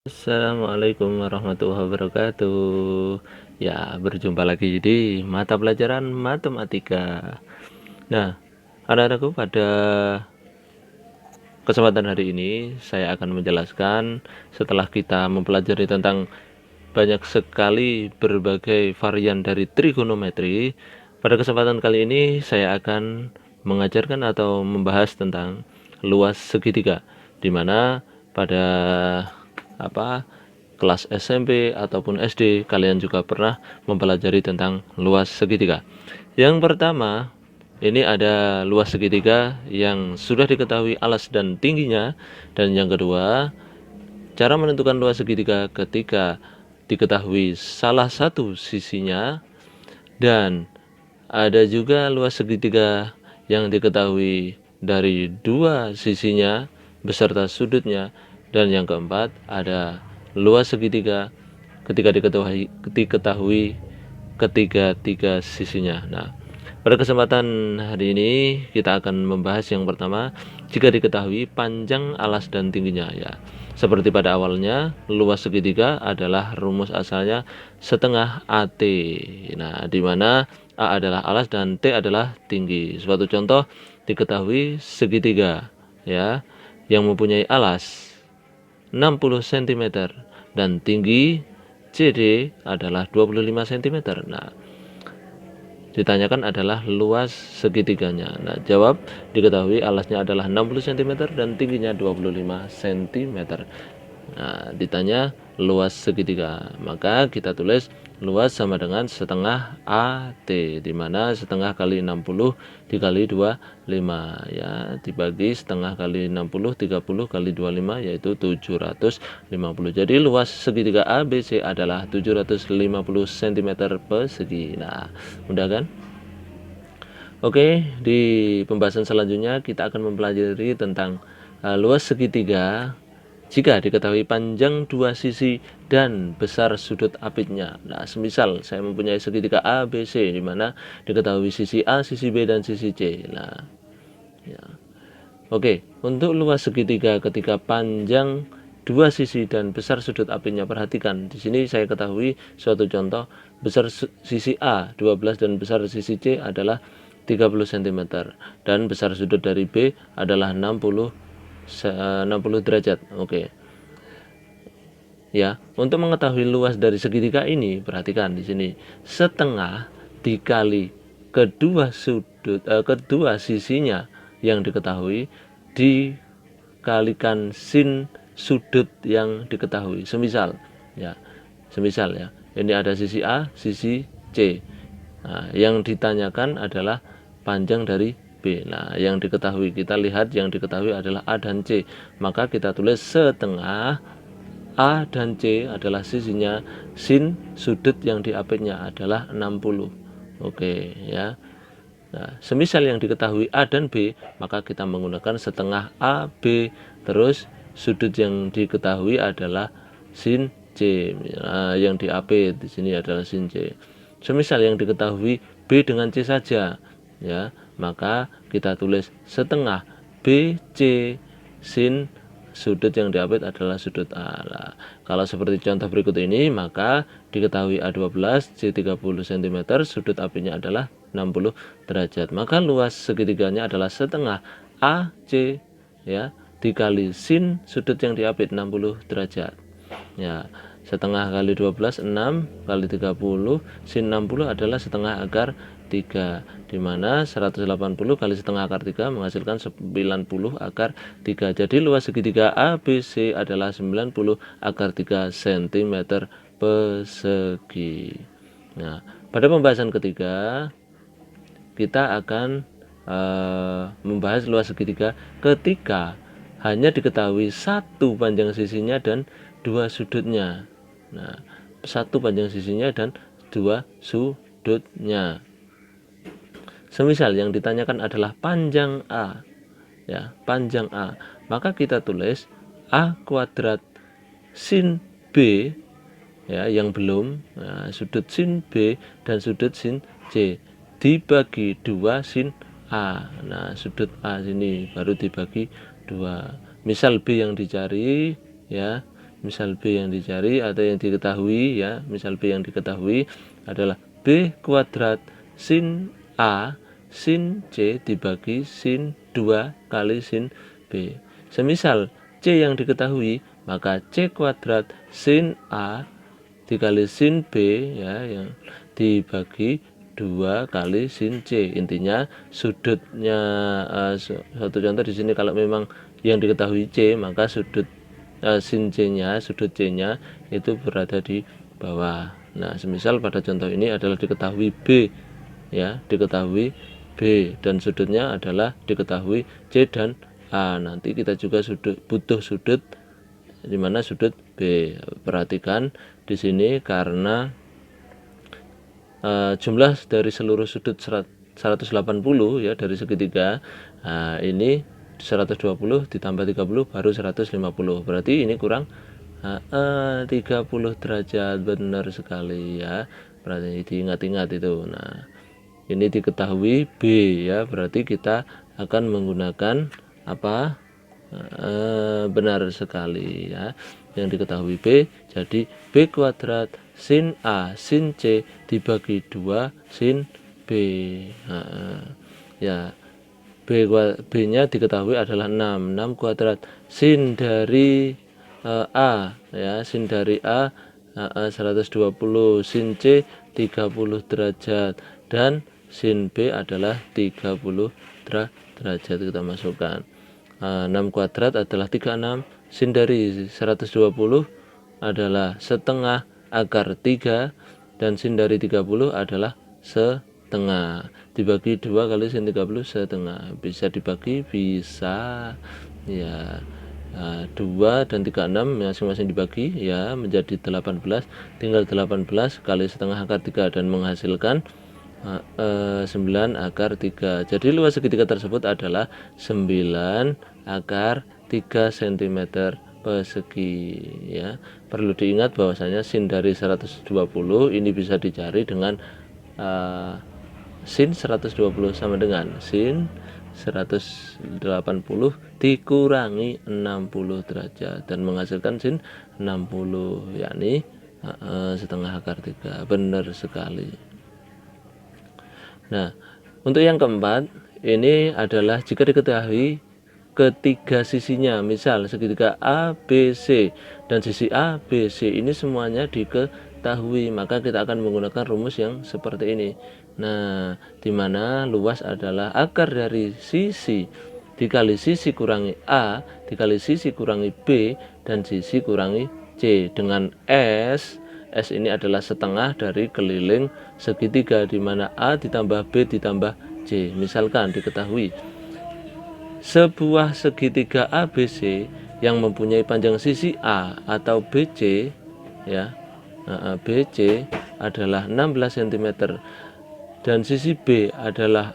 Assalamualaikum warahmatullahi wabarakatuh. Ya, berjumpa lagi di mata pelajaran matematika. Nah, anak-anakku, pada kesempatan hari ini saya akan menjelaskan setelah kita mempelajari tentang banyak sekali berbagai varian dari trigonometri. Pada kesempatan kali ini saya akan mengajarkan atau membahas tentang luas segitiga, di mana pada kelas SMP ataupun SD kalian juga pernah mempelajari tentang luas segitiga. Yang pertama, ini ada luas segitiga yang sudah diketahui alas dan tingginya, dan yang kedua, cara menentukan luas segitiga ketika diketahui salah satu sisinya, dan ada juga luas segitiga yang diketahui dari dua sisinya beserta sudutnya, dan yang keempat ada luas segitiga ketika diketahui ketiga sisinya. Nah, pada kesempatan hari ini kita akan membahas yang pertama, jika diketahui panjang alas dan tingginya. Ya, seperti pada awalnya, luas segitiga adalah rumus asalnya setengah AT. Nah, di mana A adalah alas dan T adalah tinggi. Suatu contoh, diketahui segitiga ya yang mempunyai alas 60 cm dan tinggi CD adalah 25 cm. Nah, ditanyakan adalah luas segitiganya. Nah, jawab, diketahui alasnya adalah 60 cm dan tingginya 25 cm. Nah, ditanya luas segitiga, maka kita tulis luas sama dengan setengah AT, di mana setengah kali 60 dikali 25 ya, dibagi setengah kali 60 30 kali 25 yaitu 750. Jadi luas segitiga ABC adalah 750 cm persegi. Nah, mudah kan? Oke, di pembahasan selanjutnya kita akan mempelajari tentang luas segitiga jika diketahui panjang dua sisi dan besar sudut apitnya. Nah, semisal saya mempunyai segitiga ABC di mana diketahui sisi A, sisi B, dan sisi C. Nah, ya. Oke, untuk luas segitiga ketika panjang dua sisi dan besar sudut apitnya, perhatikan di sini saya ketahui suatu contoh, besar sisi A 12 dan besar sisi C adalah 30 cm dan besar sudut dari B adalah 60 derajat. Oke. Ya, untuk mengetahui luas dari segitiga ini, perhatikan di sini setengah dikali kedua sisinya yang diketahui dikalikan sin sudut yang diketahui. Semisal ya, ini ada sisi A, sisi C. Nah, yang ditanyakan adalah panjang dari B. Nah, yang diketahui, kita lihat yang diketahui adalah A dan C. Maka kita tulis setengah A dan C adalah sisinya, sin sudut yang diapitnya adalah 60. Oke ya. Nah, semisal yang diketahui A dan B, maka kita menggunakan setengah AB, terus sudut yang diketahui adalah sin C. Nah, yang diapit di sini adalah sin C. Semisal yang diketahui B dengan C saja, ya, maka kita tulis setengah BC sin sudut yang diapit adalah sudut A. Nah, kalau seperti contoh berikut ini, maka diketahui A12, C30 cm, sudut apitnya adalah 60 derajat. Maka luas segitiganya adalah setengah AC ya dikali sin sudut yang diapit 60 derajat. Ya, setengah kali 12 6 kali 30 sin 60 adalah setengah akar 3, dimana 180 kali setengah akar 3 menghasilkan 90 akar 3. Jadi luas segitiga ABC adalah 90 akar 3 cm persegi. Nah, pada pembahasan ketiga kita akan membahas luas segitiga ketika hanya diketahui satu panjang sisinya dan dua sudutnya. Nah, satu panjang sisinya dan dua sudutnya. Semisal yang ditanyakan adalah panjang A, ya, panjang A, maka kita tulis A kuadrat sin B, ya, yang belum, nah, sudut sin B dan sudut sin C dibagi 2 sin A. Nah, sudut A sini baru dibagi 2. Misal B yang dicari, ya, misal B yang dicari atau yang diketahui ya, misal B yang diketahui adalah B kuadrat sin A sin C dibagi sin 2 kali sin B. Semisal C yang diketahui, maka C kuadrat sin A dikali sin B ya, yang dibagi 2 kali sin C. Intinya sudutnya satu contoh di sini, kalau memang yang diketahui C, maka sudut sin C-nya, sudut C-nya itu berada di bawah. Nah, semisal pada contoh ini adalah diketahui B ya, diketahui B dan sudutnya adalah diketahui C dan A. Nanti kita juga butuh sudut, di mana sudut B. Perhatikan di sini karena jumlah dari seluruh sudut 180 ya dari segitiga. Nah, ini 120 ditambah 30 baru 150. Berarti ini kurang 30 derajat. Benar sekali ya. Berarti diingat-ingat itu. Nah, ini diketahui B ya. Berarti kita akan menggunakan apa? Benar sekali ya, yang diketahui B, jadi B kuadrat sin A sin C dibagi 2 sin B. Ya, B nya diketahui adalah 6 kuadrat sin dari A ya, sin dari A 120, sin C 30 derajat dan sin B adalah 30 derajat. Kita masukkan 6 kuadrat adalah 36, sin dari 120 adalah setengah akar 3, dan sin dari 30 adalah setengah. Dibagi 2 kali sin 30 setengah. Bisa dibagi, bisa ya. 2 dan 36 masing-masing dibagi ya menjadi 18. Tinggal 18 kali setengah akar 3 dan menghasilkan 9 akar 3. Jadi luas segitiga tersebut adalah 9 akar 3 cm persegi ya. Perlu diingat bahwasanya sin dari 120 ini bisa dicari dengan sin 120 sama dengan sin 180 dikurangi 60 derajat dan menghasilkan sin 60, yakni setengah akar 3. Benar sekali. Nah, untuk yang keempat, ini adalah jika diketahui ketiga sisinya, misal segitiga A, B, C, dan sisi A, B, C ini semuanya diketahui, maka kita akan menggunakan rumus yang seperti ini. Nah, di mana luas adalah akar dari sisi dikali sisi kurangi A dikali sisi kurangi B dan sisi kurangi C, dengan S ini adalah setengah dari keliling segitiga, di mana A ditambah B ditambah C. Misalkan diketahui sebuah segitiga ABC yang mempunyai panjang sisi A atau BC ya, BC adalah 16 cm dan sisi B adalah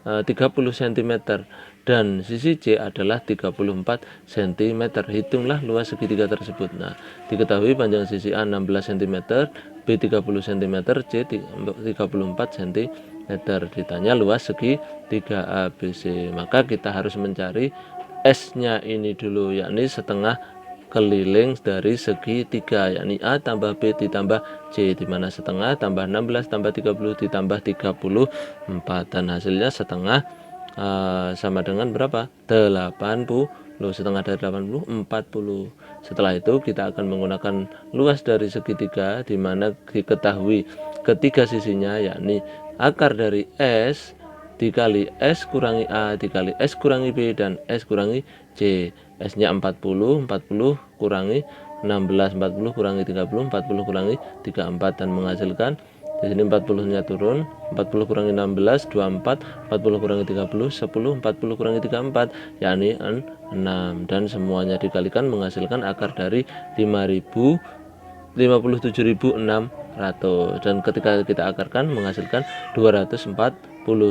30 cm dan sisi C adalah 34 cm. Hitunglah luas segitiga tersebut. Nah, diketahui panjang sisi A 16 cm, B 30 cm, C 34 cm. Ditanya luas segitiga ABC, maka kita harus mencari S-nya ini dulu, yakni setengah keliling dari segitiga, yakni A tambah B ditambah C, di mana setengah tambah 16 tambah 30 ditambah 34, dan hasilnya setengah sama dengan berapa? 80. Setengah dari 80 40. Setelah itu kita akan menggunakan luas dari segitiga, di mana diketahui ketiga sisinya, yakni akar dari S dikali S kurangi A dikali S kurangi B dan S kurangi C. S-nya 40 kurangi 16, 40 kurangi 30, 40 kurangi 34, dan menghasilkan di sini 40-nya turun, 40 kurangi 16 24, 40 kurangi 30 10, 40 kurangi 34 yakni 6, dan semuanya dikalikan menghasilkan akar dari 57.600, dan ketika kita akarkan menghasilkan 240.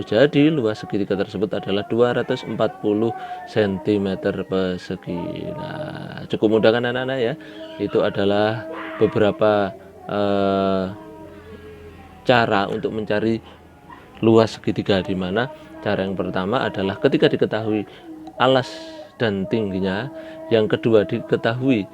Jadi luas segitiga tersebut adalah 240 cm persegi. Nah, cukup mudah kan anak-anak ya? Itu adalah beberapa cara untuk mencari luas segitiga, di mana cara yang pertama adalah ketika diketahui alas dan tingginya. Yang kedua, diketahui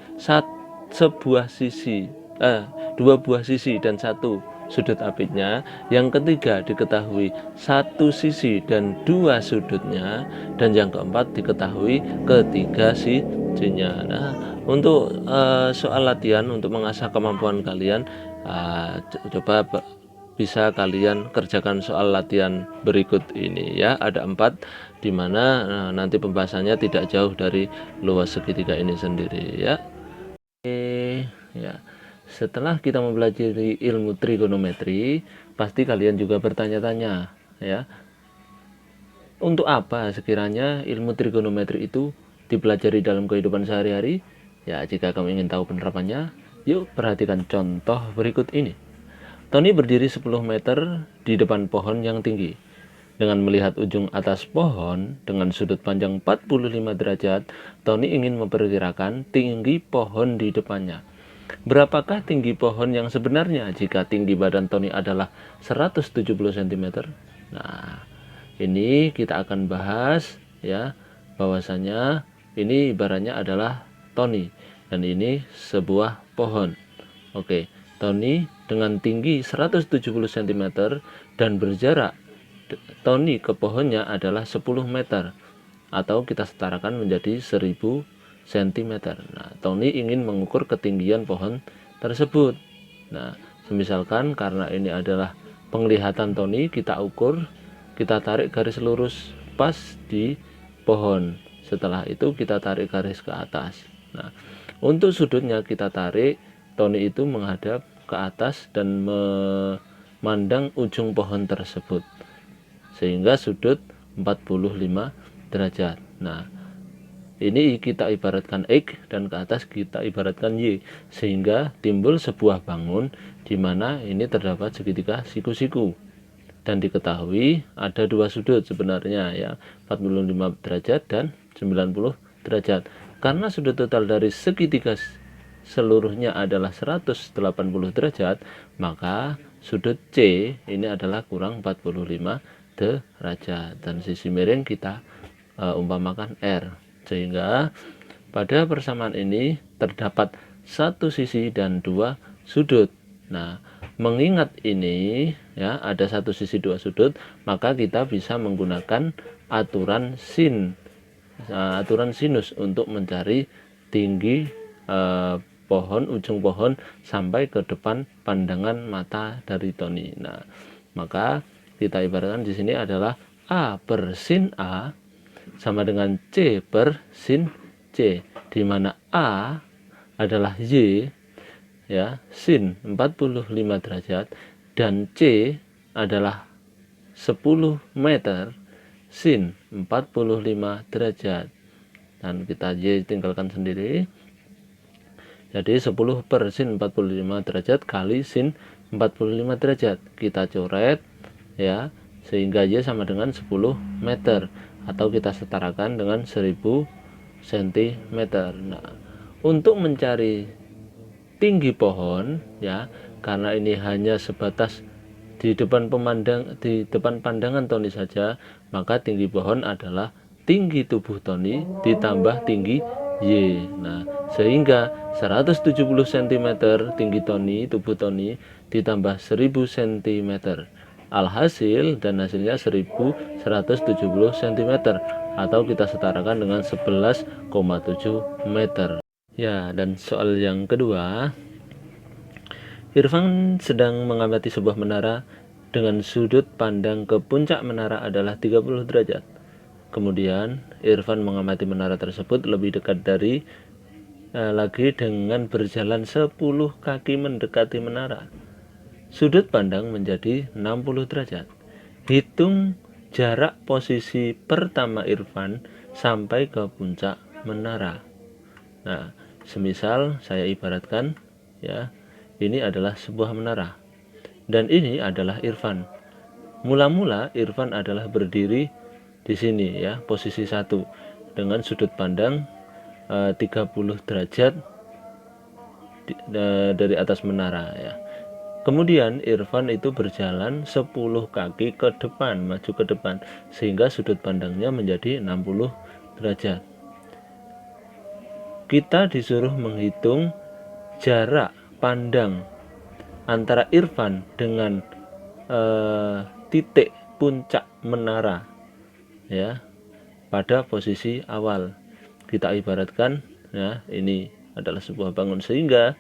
dua buah sisi dan satu sudut apitnya. Yang ketiga, diketahui satu sisi dan dua sudutnya. Dan yang keempat, diketahui ketiga sisinya. Nah, untuk soal latihan untuk mengasah kemampuan kalian, coba bisa kalian kerjakan soal latihan berikut ini ya. Ada 4 dimana nanti pembahasannya tidak jauh dari luas segitiga ini sendiri ya. Oke ya, setelah kita mempelajari ilmu trigonometri, pasti kalian juga bertanya-tanya ya, untuk apa sekiranya ilmu trigonometri itu dipelajari dalam kehidupan sehari-hari? Ya, jika kamu ingin tahu penerapannya, yuk perhatikan contoh berikut ini. Tony berdiri 10 meter di depan pohon yang tinggi. Dengan melihat ujung atas pohon dengan sudut panjang 45 derajat, Tony ingin memperkirakan tinggi pohon di depannya. Berapakah tinggi pohon yang sebenarnya jika tinggi badan Tony adalah 170 cm? Nah, ini kita akan bahas ya, bahwasanya ini ibaratnya adalah Tony dan ini sebuah pohon. Oke, Tony dengan tinggi 170 cm dan berjarak Tony ke pohonnya adalah 10 meter atau kita setarakan menjadi 1000 cm. Nah, Tony ingin mengukur ketinggian pohon tersebut. Nah, misalkan karena ini adalah penglihatan Tony, kita ukur, kita tarik garis lurus pas di pohon. Setelah itu kita tarik garis ke atas. Nah, untuk sudutnya kita tarik, Tony itu menghadap ke atas dan memandang ujung pohon tersebut sehingga sudut 45 derajat. Nah, ini kita ibaratkan X dan ke atas kita ibaratkan Y, sehingga timbul sebuah bangun di mana ini terdapat segitiga siku-siku. Dan diketahui ada dua sudut sebenarnya ya, 45 derajat dan 90 derajat. Karena sudut total dari segitiga seluruhnya adalah 180 derajat, maka sudut C ini adalah kurang 45 derajat dan sisi miring kita umpamakan R, sehingga pada persamaan ini terdapat satu sisi dan dua sudut. Nah, mengingat ini ya, ada satu sisi dua sudut, maka kita bisa menggunakan aturan sinus untuk mencari tinggi pohon, ujung pohon sampai ke depan pandangan mata dari Tony. Nah, maka kita ibaratkan di sini adalah A per sin A sama dengan C per sin C, di mana A adalah Y ya, sin 45 derajat, dan C adalah 10 meter sin 45 derajat. Dan kita Y tinggalkan sendiri. Jadi 10 per sin 45 derajat kali sin 45 derajat. Kita coret ya, sehingga Y sama dengan 10 meter atau kita setarakan dengan 1000 cm. Nah, untuk mencari tinggi pohon ya, karena ini hanya sebatas di depan pandangan Tony saja, maka tinggi pohon adalah tinggi tubuh Tony ditambah tinggi Y. Nah, sehingga 170 cm tinggi Tony, tubuh Tony, ditambah 1000 cm. Alhasil dan hasilnya 1170 cm atau kita setarakan dengan 11,7 meter. Ya, dan soal yang kedua, Irfan sedang mengamati sebuah menara dengan sudut pandang ke puncak menara adalah 30 derajat. Kemudian Irfan mengamati menara tersebut lebih dekat lagi dengan berjalan 10 kaki mendekati menara. Sudut pandang menjadi 60 derajat. Hitung jarak posisi pertama Irfan sampai ke puncak menara. Nah, semisal saya ibaratkan ya, ini adalah sebuah menara dan ini adalah Irfan. Mula-mula Irfan adalah berdiri di sini ya, posisi 1 dengan sudut pandang 30 derajat dari atas menara ya. Kemudian Irfan itu berjalan 10 kaki ke depan, maju ke depan, sehingga sudut pandangnya menjadi 60 derajat. kita disuruh menghitung jarak pandang antara Irfan dengan titik puncak menara, ya, pada posisi awal. Kita ibaratkan, ya, ini adalah sebuah bangun, sehingga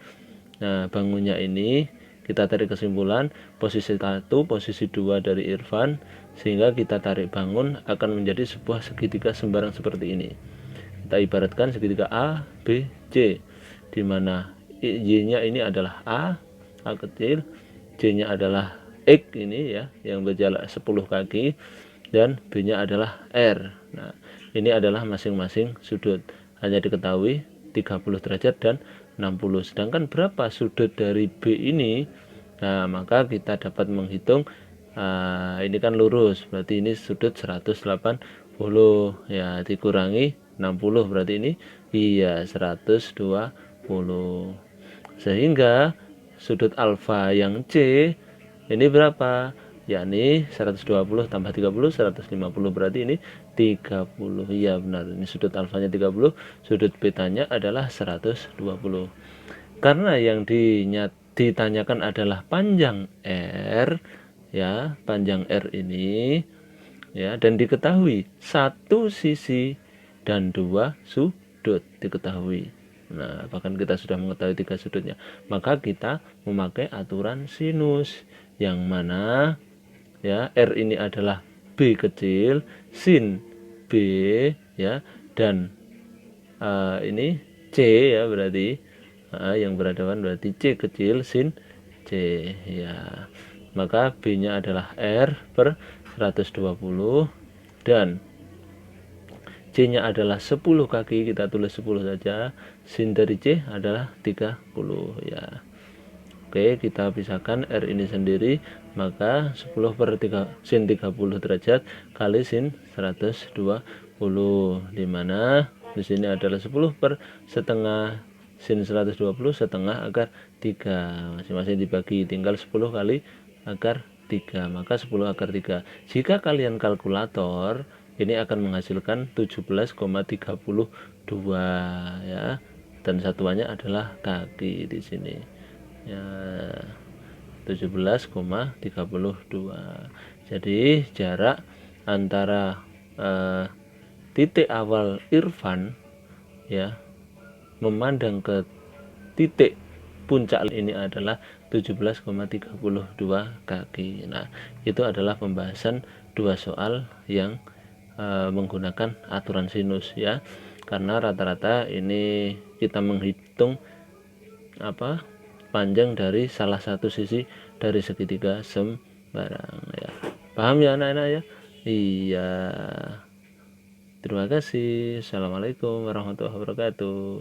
bangunnya ini kita tarik kesimpulan posisi 1, posisi 2 dari Irfan, sehingga kita tarik bangun akan menjadi sebuah segitiga sembarang seperti ini. Kita ibaratkan segitiga A, B, C, di mana Y-nya ini adalah A kecil, C-nya adalah X ini, ya, yang berjarak 10 kaki, dan B-nya adalah R. Nah, ini adalah masing-masing sudut. Hanya diketahui 30 derajat dan 60. Sedangkan berapa sudut dari B ini? Nah, maka kita dapat menghitung, ini kan lurus, berarti ini sudut 180, ya, dikurangi 60, berarti ini iya 120. Sehingga sudut alfa yang C ini berapa? Yakni 120 tambah 30, 150, berarti ini 30. Iya benar, ini sudut alfanya 30, sudut betanya adalah 120. Karena yang ditanyakan adalah panjang R, ya, panjang R ini, ya, dan diketahui satu sisi dan 2 sudut diketahui. Nah, bahkan kita sudah mengetahui 3 sudutnya, maka kita memakai aturan sinus, yang mana, ya, R ini adalah B kecil sin B, ya, dan ini C, ya, berarti yang berhadapan berarti C kecil sin C, ya. Maka B nya adalah R per 120, dan C nya adalah 10 kaki, kita tulis 10 saja. Sin dari C adalah 30, ya. Oke, kita pisahkan R ini sendiri, maka 10 per 3 sin 30 derajat kali sin 120, dimana di sini adalah 10 per setengah sin 120 setengah akar 3, masing-masing dibagi, tinggal 10 kali akar 3, maka 10 akar 3. Jika kalian kalkulator, ini akan menghasilkan 17,32, ya, dan satuannya adalah kaki di sini, ya, 17,32. Jadi jarak antara titik awal Irfan, ya, memandang ke titik puncak ini adalah 17,32 kaki. Nah, itu adalah pembahasan 2 soal yang menggunakan aturan sinus, ya, karena rata-rata ini kita menghitung panjang dari salah satu sisi dari segitiga sembarang, ya. Paham ya anak-anak, ya? Iya. Terima kasih. Assalamualaikum warahmatullahi wabarakatuh.